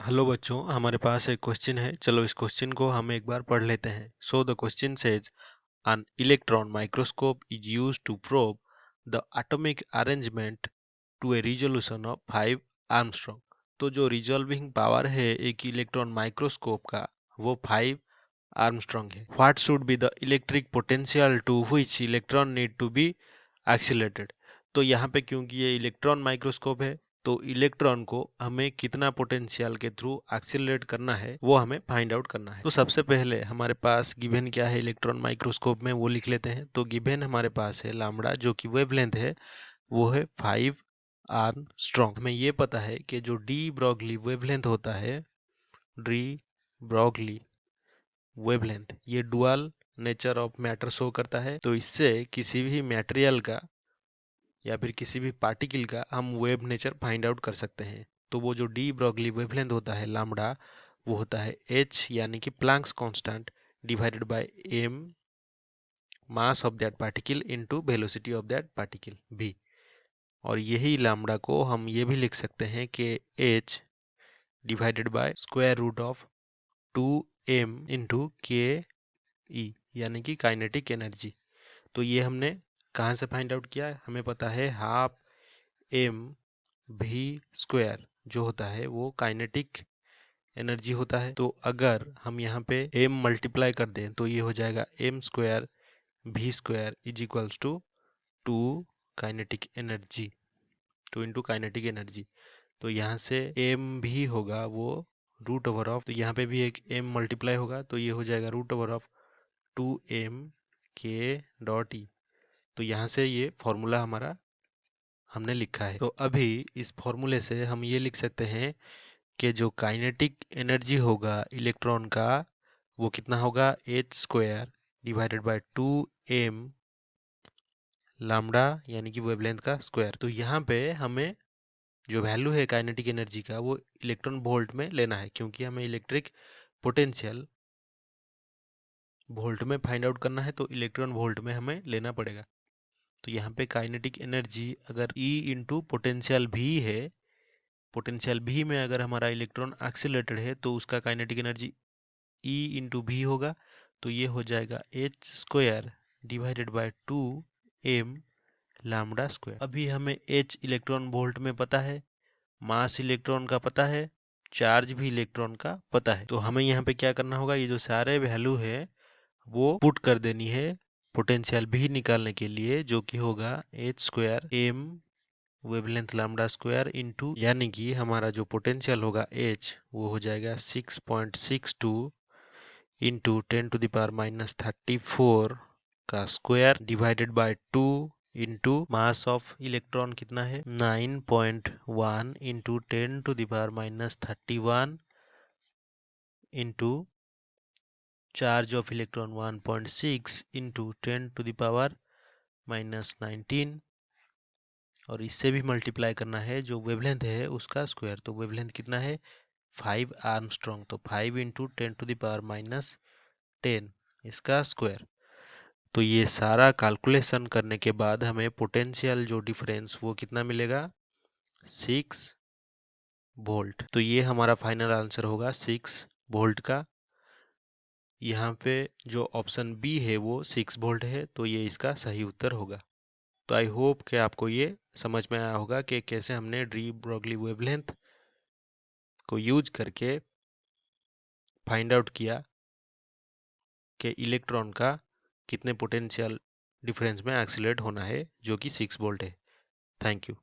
Hello बच्चों, हमारे पास एक क्वेश्चन है। चलो इस क्वेश्चन को हम एक बार पढ़ लेते हैं। So the question says an electron microscope is used to probe the atomic arrangement to a resolution of 5 Armstrong। तो जो रिजॉल्विंग पावर है एक इलेक्ट्रॉन माइक्रोस्कोप का वो 5 आर्मस्ट्रॉन्ग है। What should be the electric potential to which electron need to be accelerated. तो यहाँ पे क्योंकि ये इलेक्ट्रॉन माइक्रोस्कोप है तो इलेक्ट्रॉन को हमें कितना पोटेंशियल के थ्रू एक्सीलरेट करना है वो हमें फाइंड आउट करना है। तो सबसे पहले हमारे पास गिवन क्या है इलेक्ट्रॉन माइक्रोस्कोप में वो लिख लेते हैं। तो गिवन हमारे पास है लैम्ब्डा जो कि वेवलेंथ है वो है 5 आर्मस्ट्रॉन्ग। हमें ये पता है कि जो डी ब्रॉगली वेवलेंथ होता है, डी ब्रॉगली वेवलेंथ, ये dual nature of matter show करता है। तो इससे किसी भी मटेरियल का या फिर किसी भी पार्टिकल का हम वेव नेचर फाइंड आउट कर सकते हैं। तो वो जो डी ब्रॉगली वेवलेंथ होता है लैम्ब्डा वो होता है h यानी कि Planck's constant divided by m mass of that particle into velocity of that particle v। और यही लैम्ब्डा को हम ये भी लिख सकते हैं कि h divided by square root of 2m into K E यानी कि काइनेटिक एनर्जी। तो ये हमने कहाँ से फाइंड आउट किया? हमें पता है हाफ एम भी स्क्वायर जो होता है वो काइनेटिक एनर्जी होता है। तो अगर हम यहाँ पे m मल्टीप्लाई कर दें तो ये हो जाएगा m स्क्वायर भी square is equals to 2 kinetic energy, 2 into kinetic energy. तो यहाँ से m भी होगा वो रूट ओवर ऑफ, तो यहाँ पे भी एक m मल्टीप्लाई होगा तो ये हो जाएगा रूट ओवर ऑफ 2m के डॉट ई। तो यहाँ से ये फॉर्मूला हमारा हमने लिखा है। तो अभी इस फॉर्मूले से हम ये लिख सकते हैं कि जो काइनेटिक एनर्जी होगा इलेक्ट्रॉन का वो कितना होगा h square divided by 2m lambda यानी कि वेवलेंथ का स्क्वायर। तो यहाँ पे हमें जो वैल्यू है काइनेटिक एनर्जी का वो इलेक्ट्रॉन वोल्ट में लेना है क्योंकि हमें इलेक्ट्रिक पोटेंशियल वोल्ट में फाइंड आउट करना है तो इलेक्ट्रॉन वोल्ट में हमें लेना पड़ेगा। तो यहाँ पे काइनेटिक एनर्जी अगर E इंटू पोटेंशियल भी है, पोटेंशियल भी में अगर हमारा इलेक्ट्रॉन एक्सीलरेटेड है तो उसका काइनेटिक एनर्जी E इंटू भी होगा। तो ये हो जाएगा h square divided by 2m lambda square. अभी हमें h इलेक्ट्रॉन वोल्ट में पता है, मास इलेक्ट्रॉन का पता है, चार्ज भी इलेक्ट्रॉन का पता है। तो हमें यहाँ पे क्या करना होगा, ये जो सारे वैल्यू है वो पुट कर देनी है पोटेंशियल भी निकालने के लिए, जो कि होगा h square m wavelength lambda square into, यानी कि हमारा जो पोटेंशियल होगा h वो हो जाएगा 6.62 इंटू 10⁻⁻34 का square divided by 2 into mass of electron कितना है 9.1 into 10⁻31 into charge of electron 1.6 into 10⁻⁻19 और इससे भी मल्टीप्लाई करना है जो वेवलेंथ है उसका स्क्वायर। तो वेवलेंथ कितना है 5 आर्मस्ट्रॉन्ग, तो 5 इंटू 10⁻10 इसका स्क्वायर। तो ये सारा कैलकुलेशन करने के बाद हमें पोटेंशियल जो डिफरेंस वो कितना मिलेगा 6 वोल्ट। तो ये हमारा फाइनल आंसर होगा 6 वोल्ट का। यहाँ पे जो ऑप्शन बी है वो 6 वोल्ट है तो ये इसका सही उत्तर होगा। तो आई होप कि आपको ये समझ में आया होगा कि कैसे हमने डी ब्रॉगली वेवलेंथ को यूज करके फाइंड आउट किया कि इलेक्ट्रॉन का कितने पोटेंशियल डिफरेंस में एक्सीलरेट होना है जो कि 6 वोल्ट है। Thank you.